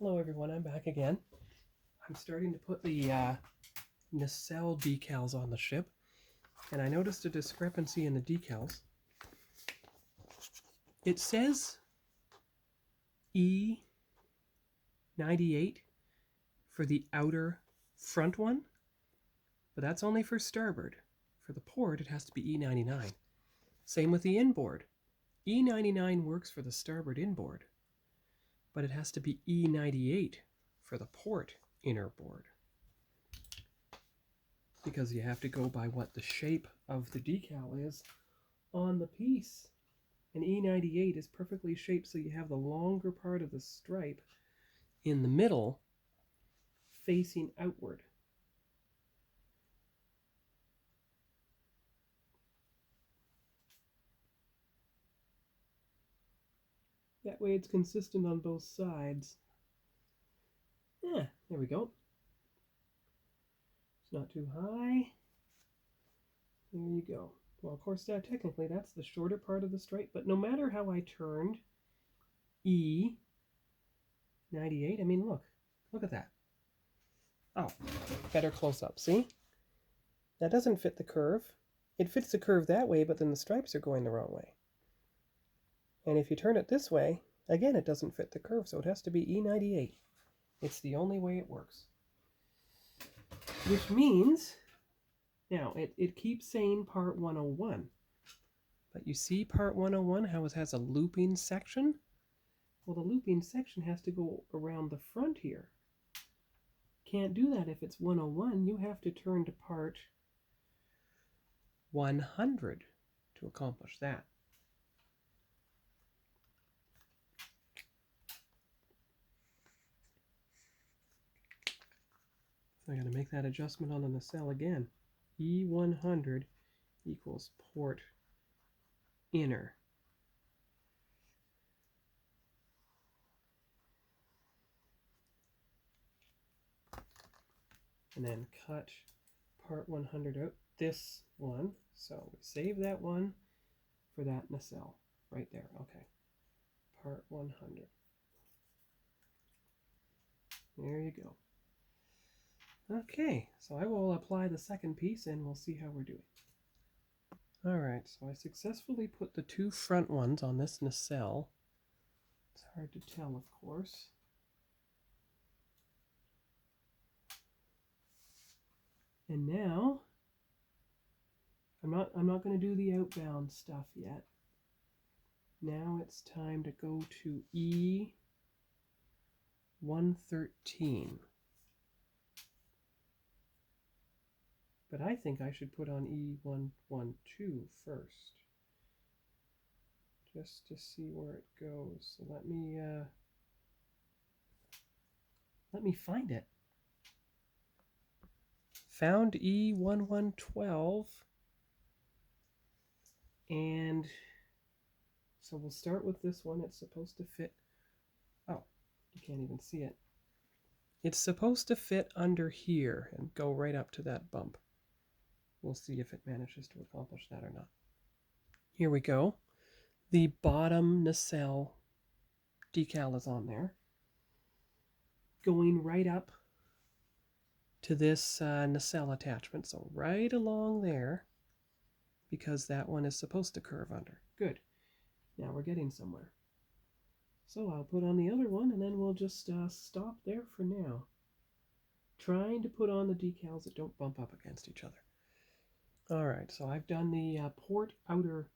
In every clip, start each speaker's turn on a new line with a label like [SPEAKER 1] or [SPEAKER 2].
[SPEAKER 1] Hello everyone, I'm back again. I'm starting to put the nacelle decals on the ship, and I noticed a discrepancy in the decals. It says E98 for the outer front one, but that's only for starboard. For the port, it has to be E99. Same with the inboard. E99 works for the starboard inboard, but it has to be E98 for the port innerboard, because you have to go by what the shape of the decal is on the piece. And E98 is perfectly shaped so you have the longer part of the stripe in the middle facing outward. That way it's consistent on both sides. Yeah, there we go. It's not too high. There you go. Well, of course, technically that's the shorter part of the stripe, but no matter how I turned E98, I mean, look at that. Oh, better close up, see? That doesn't fit the curve. It fits the curve that way, but then the stripes are going the wrong way. And if you turn it this way, again, it doesn't fit the curve, so it has to be E98. It's the only way it works. Which means, now, it keeps saying part 101. But you see part 101, how it has a looping section? Well, the looping section has to go around the front here. Can't do that if it's 101. You have to turn to part 100 to accomplish that. So I got to make that adjustment on the nacelle again. E100 equals port inner. And then cut part 100 out, this one. So we save that one for that nacelle right there. Okay, part 100. There you go. Okay, so I will apply the second piece and we'll see how we're doing. Alright, so I successfully put the two front ones on this nacelle. It's hard to tell, of course. And now, I'm not going to do the outbound stuff yet. Now it's time to go to E113. But I think I should put on E112 first, just to see where it goes. So let me find it. Found E1112, and so we'll start with this one. It's supposed to fit. Oh, you can't even see it. It's supposed to fit under here and go right up to that bump. We'll see if it manages to accomplish that or not. Here we go. The bottom nacelle decal is on there, going right up to this nacelle attachment. So right along there, because that one is supposed to curve under. Good. Now we're getting somewhere. So I'll put on the other one, and then we'll just stop there for now. Trying to put on the decals that don't bump up against each other. Alright, so I've done the port outer,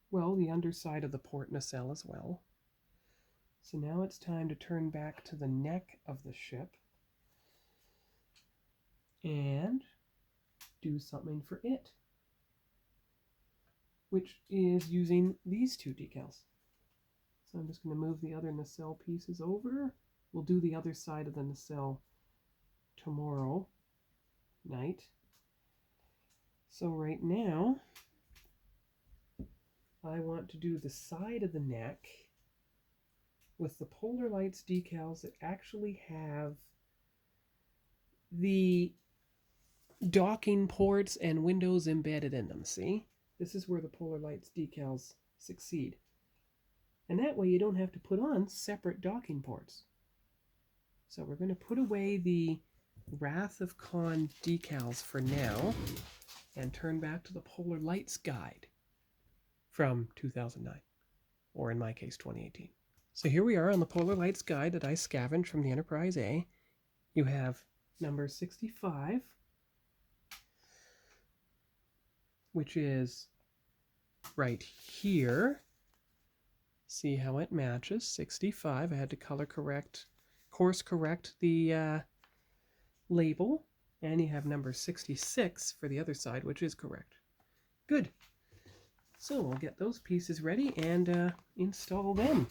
[SPEAKER 1] well, the underside of the port nacelle as well. So now it's time to turn back to the neck of the ship and do something for it, which is using these two decals. So I'm just going to move the other nacelle pieces over. We'll do the other side of the nacelle tomorrow night. So right now, I want to do the side of the neck with the Polar Lights decals that actually have the docking ports and windows embedded in them, see? This is where the Polar Lights decals succeed. And that way you don't have to put on separate docking ports. So we're going to put away the Wrath of Khan decals for now and turn back to the Polar Lights guide from 2009, or in my case 2018. So here we are on the Polar Lights guide that I scavenged from the Enterprise A. You have number 65, which is right here. See how it matches. 65. I had to course correct the label. And you have number 66 for the other side, which is correct. Good. So we'll get those pieces ready and install them.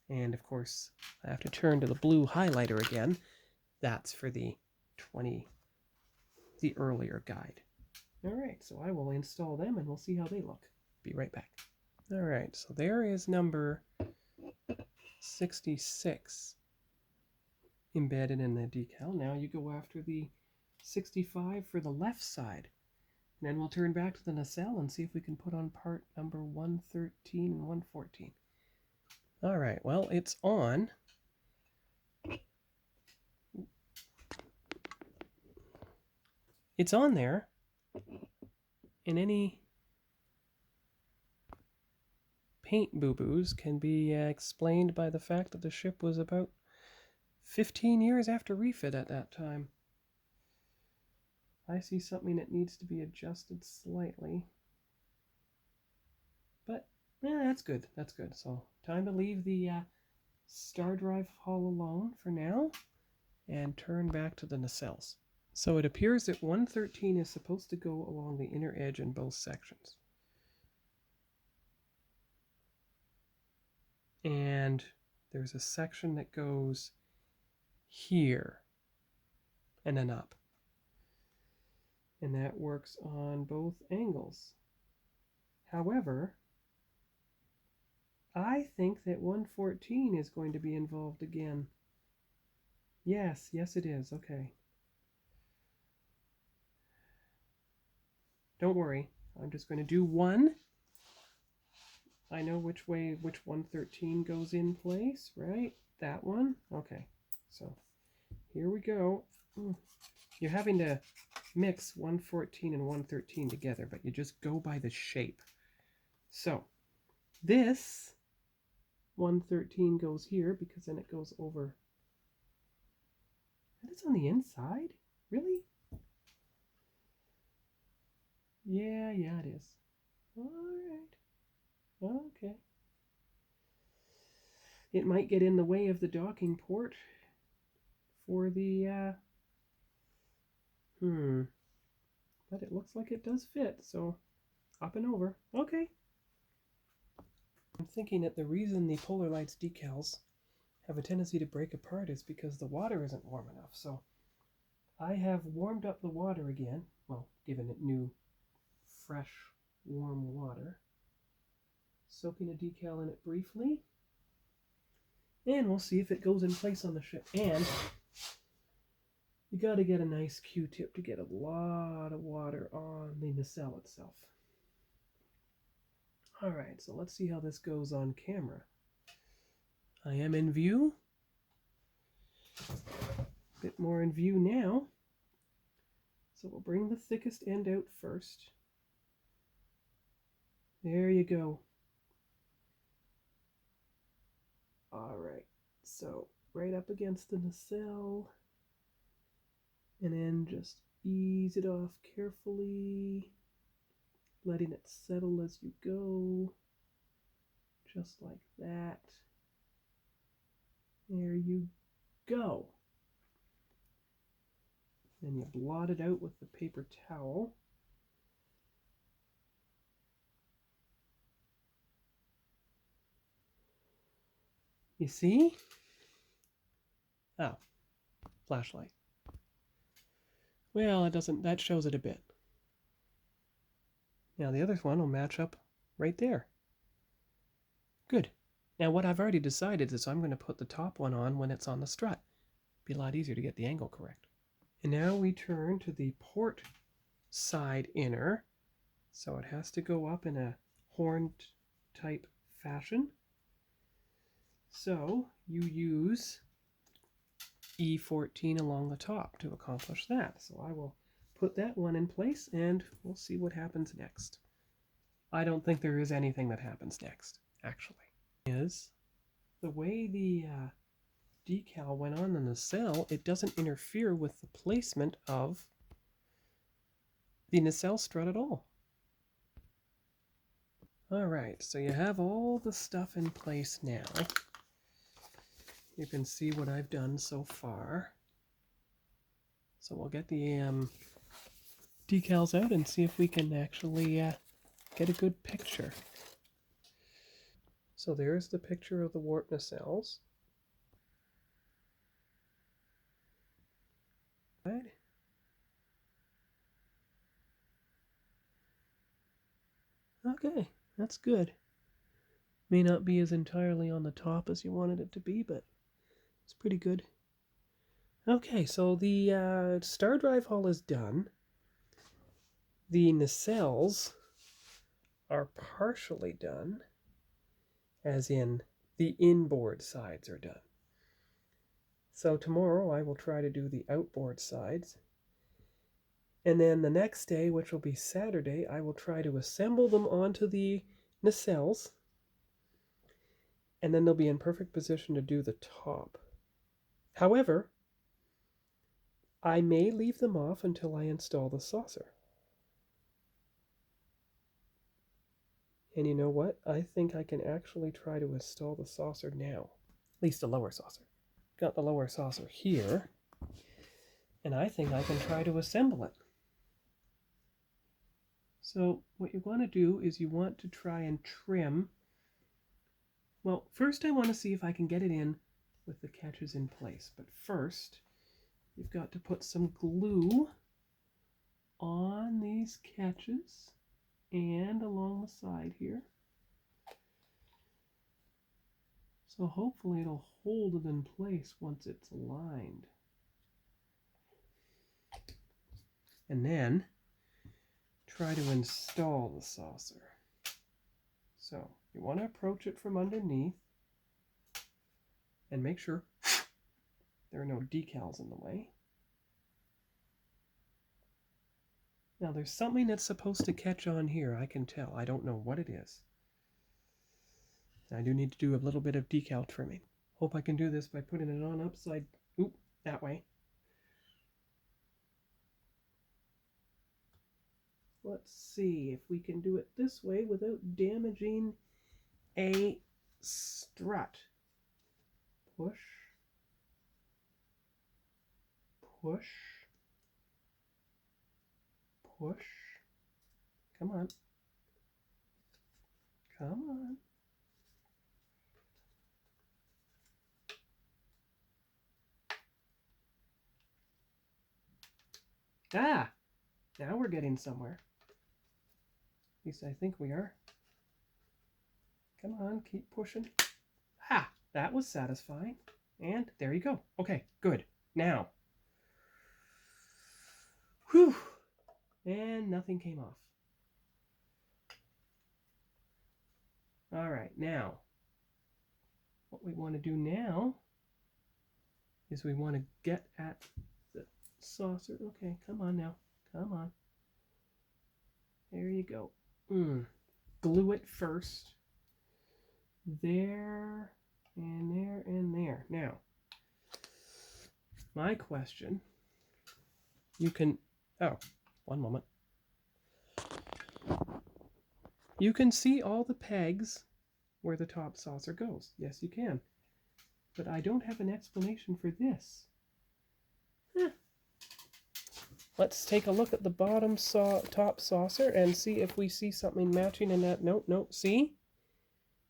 [SPEAKER 1] And of course, I have to turn to the blue highlighter again. That's for the earlier guide. All right, so I will install them and we'll see how they look. Be right back. All right, so there is number 66 embedded in the decal. Now you go after the 65 for the left side. And then we'll turn back to the nacelle and see if we can put on part number 113 and 114. All right, well, it's on. It's on there. And any paint boo-boos can be explained by the fact that the ship was about 15 years after refit at that time. I see something that needs to be adjusted slightly. But, yeah, that's good. That's good. So, time to leave the star drive hull alone for now and turn back to the nacelles. So it appears that 113 is supposed to go along the inner edge in both sections. And there's a section that goes here and then up. And that works on both angles. However, I think that 114 is going to be involved again. Yes, it is. Okay. Don't worry. I'm just going to do one. I know which 113 goes in place, right? That one? Okay. So here we go. You're having to mix 114 and 113 together, but you just go by the shape. So this 113 goes here because then it goes over. And it's on the inside? Really? Yeah, it is. All right. Okay. It might get in the way of the docking port for the but it looks like it does fit, so up and over. Okay. I'm thinking that the reason the Polar Lights decals have a tendency to break apart is because the water isn't warm enough. So I have warmed up the water again, well, given it new, fresh, warm water, soaking a decal in it briefly, and we'll see if it goes in place on the ship. And you got to get a nice Q-tip to get a lot of water on the nacelle itself. All right, so let's see how this goes on camera. I am in view. A bit more in view now. So we'll bring the thickest end out first. There you go. All right, so right up against the nacelle. And then just ease it off carefully, letting it settle as you go, just like that. There you go. Then you blot it out with the paper towel. You see? Oh, flashlight. Well, it doesn't, that shows it a bit. Now the other one will match up right there. Good. Now what I've already decided is I'm going to put the top one on when it's on the strut. Be a lot easier to get the angle correct. And now we turn to the port side inner. So it has to go up in a horn type fashion. So you use E14 along the top to accomplish that. So I will put that one in place and we'll see what happens next. I don't think there is anything that happens next, actually. Is the way the decal went on in the nacelle, it doesn't interfere with the placement of the nacelle strut at all. All right, so you have all the stuff in place now. You can see what I've done so far. So we'll get the decals out and see if we can actually get a good picture. So there's the picture of the warp nacelles. Right. Okay, that's good. May not be as entirely on the top as you wanted it to be, but it's pretty good. Okay, so the star drive hull is done. The nacelles are partially done, as in the inboard sides are done. So tomorrow I will try to do the outboard sides. And then the next day, which will be Saturday, I will try to assemble them onto the nacelles. And then they'll be in perfect position to do the top. However, I may leave them off until I install the saucer. And you know what? I think I can actually try to install the saucer now. At least the lower saucer. Got the lower saucer here. And I think I can try to assemble it. So what you want to do is you want to try and trim. Well, first I want to see if I can get it in with the catches in place. But first, you've got to put some glue on these catches and along the side here. So hopefully it'll hold it in place once it's aligned. And then try to install the saucer. So you want to approach it from underneath and make sure there are no decals in the way. Now there's something that's supposed to catch on here, I can tell. I don't know what it is. I do need to do a little bit of decal trimming. Hope I can do this by putting it on upside, that way. Let's see if we can do it this way without damaging a strut. Push. Push. Push. Come on. Come on. Ah! Now we're getting somewhere. At least I think we are. Come on, keep pushing. Ha! That was satisfying. And there you go. Okay, good. Now. Whew! And nothing came off. All right, now. What we want to do now is we want to get at the saucer. Okay, come on now. Come on. There you go. Glue it first. There, and there, and there. Now, my question, you can, one moment. You can see all the pegs where the top saucer goes. Yes, you can. But I don't have an explanation for this. Let's take a look at the bottom top saucer and see if we see something matching in that. No, see?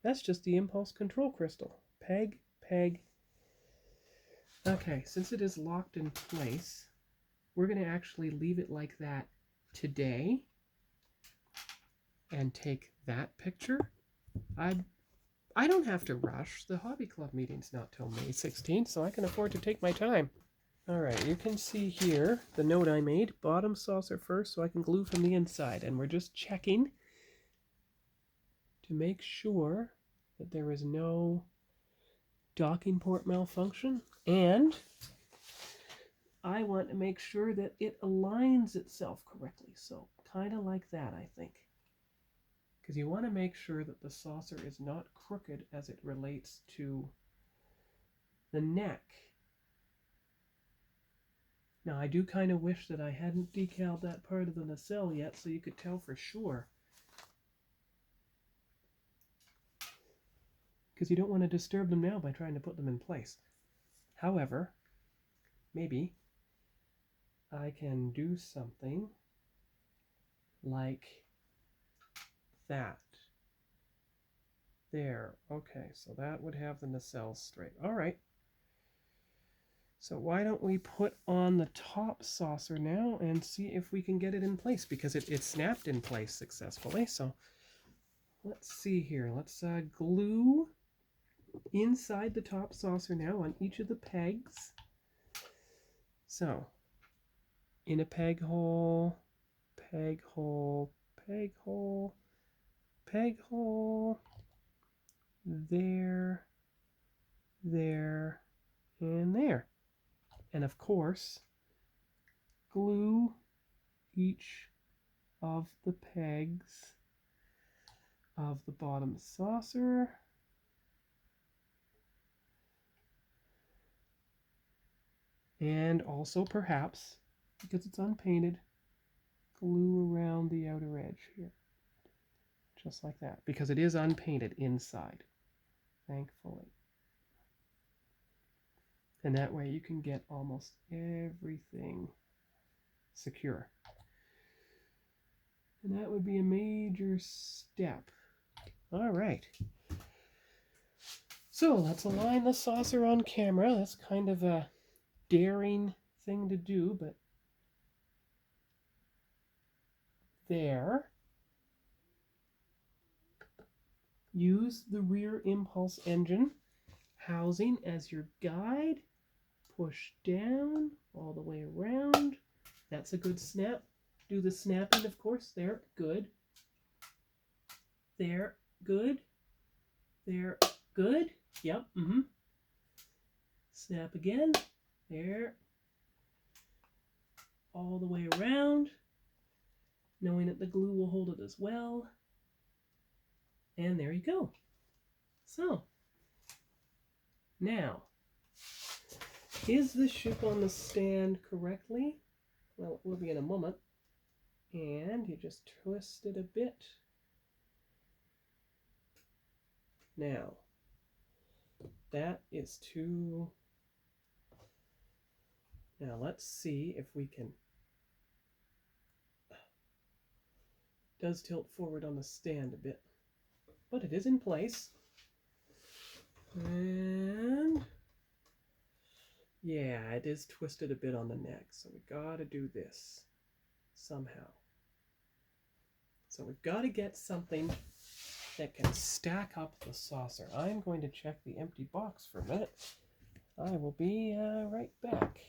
[SPEAKER 1] That's just the impulse control crystal. Peg, peg. Okay, since it is locked in place, we're going to actually leave it like that today and take that picture. I don't have to rush. The Hobby Club meeting's not till May 16th, so I can afford to take my time. All right, you can see here the note I made. Bottom saucer first so I can glue from the inside. And we're just checking to make sure that there is no docking port malfunction. And I want to make sure that it aligns itself correctly. So kind of like that, I think. Because you want to make sure that the saucer is not crooked as it relates to the neck. Now, I do kind of wish that I hadn't decaled that part of the nacelle yet so you could tell for sure. Because you don't want to disturb them now by trying to put them in place. However, maybe I can do something like that. There. Okay, so that would have the nacelles straight. All right. So why don't we put on the top saucer now and see if we can get it in place, because it snapped in place successfully. So let's see here. Let's glue inside the top saucer now on each of the pegs. So in a peg hole, peg hole, peg hole, peg hole, there, there, and there. And of course, glue each of the pegs of the bottom saucer. And also perhaps, because it's unpainted, glue around the outer edge here. Just like that, because it is unpainted inside, thankfully. And that way you can get almost everything secure. And that would be a major step. All right. So let's align the saucer on camera. That's kind of a daring thing to do, but there. Use the rear impulse engine housing as your guide. Push down all the way around. That's a good snap. Do the snapping, of course. There, good. There, good. There, good. Yep, Snap again. There. All the way around. Knowing that the glue will hold it as well. And there you go. So, now, is the ship on the stand correctly? Well, it will be in a moment. And you just twist it a bit. Now, that is too... Now let's see if we can... It does tilt forward on the stand a bit, but it is in place. And yeah, it is twisted a bit on the neck, so we gotta do this somehow. So we've got to get something that can stack up the saucer. I'm going to check the empty box for a minute. I will be right back.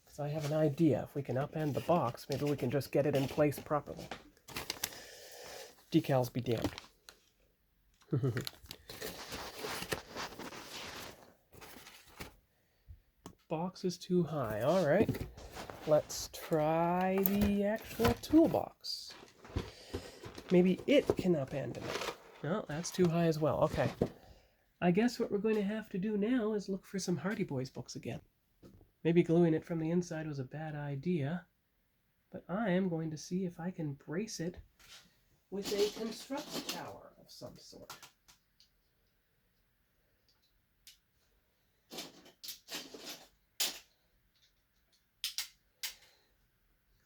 [SPEAKER 1] Because I have an idea. If we can upend the box, maybe we can just get it in place properly. Decals be damned. Box is too high. All right. Let's try the actual toolbox. Maybe it can upend it. No, that's too high as well. Okay. I guess what we're going to have to do now is look for some Hardy Boys books again. Maybe gluing it from the inside was a bad idea, but I am going to see if I can brace it with a Construx tower of some sort.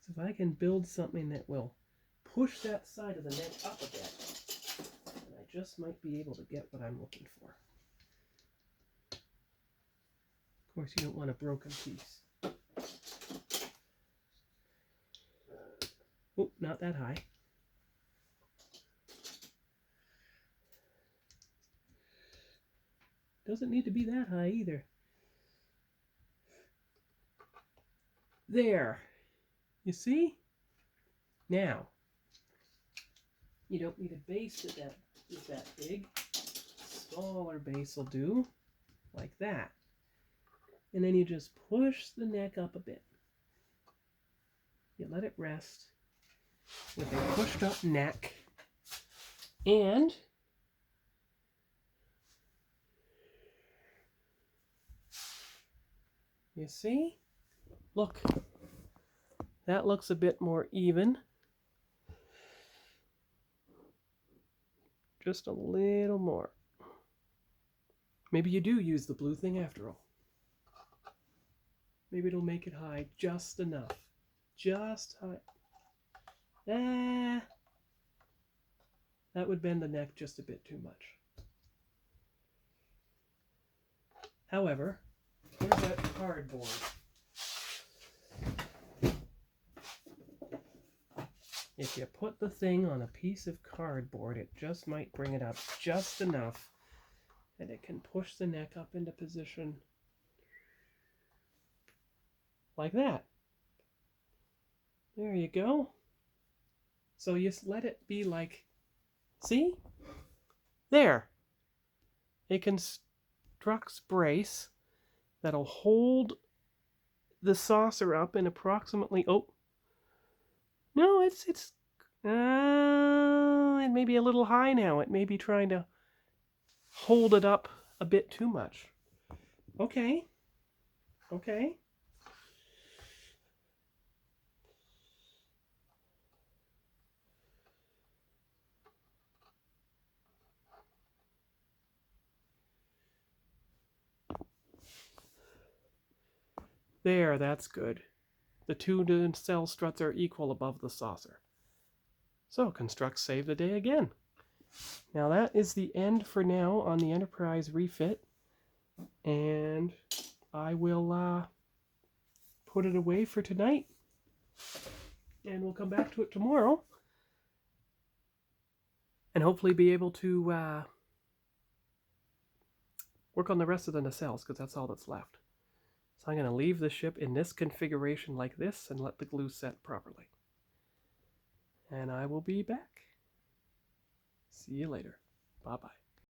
[SPEAKER 1] So if I can build something that will push that side of the neck up a bit, and I just might be able to get what I'm looking for. Of course, you don't want a broken piece. Oh, not that high. Doesn't need to be that high either. There. You see? Now, you don't need a base that is that big. Smaller base will do, like that. And then you just push the neck up a bit. You let it rest with a pushed up neck. And you see? Look. That looks a bit more even. Just a little more. Maybe you do use the blue thing after all. Maybe it'll make it high just enough. Just high. That would bend the neck just a bit too much. However, here's that cardboard. If you put the thing on a piece of cardboard, it just might bring it up just enough that it can push the neck up into position like that. There you go. So you let it be like, see? There. A Construx brace that'll hold the saucer up in approximately, no, it may be a little high now. It may be trying to hold it up a bit too much. Okay. Okay. There, that's good. The two nacelle struts are equal above the saucer. So, Construx saved the day again. Now that is the end for now on the Enterprise refit. And I will put it away for tonight. And we'll come back to it tomorrow. And hopefully be able to work on the rest of the nacelles, because that's all that's left. So I'm going to leave the ship in this configuration like this and let the glue set properly. And I will be back. See you later. Bye-bye.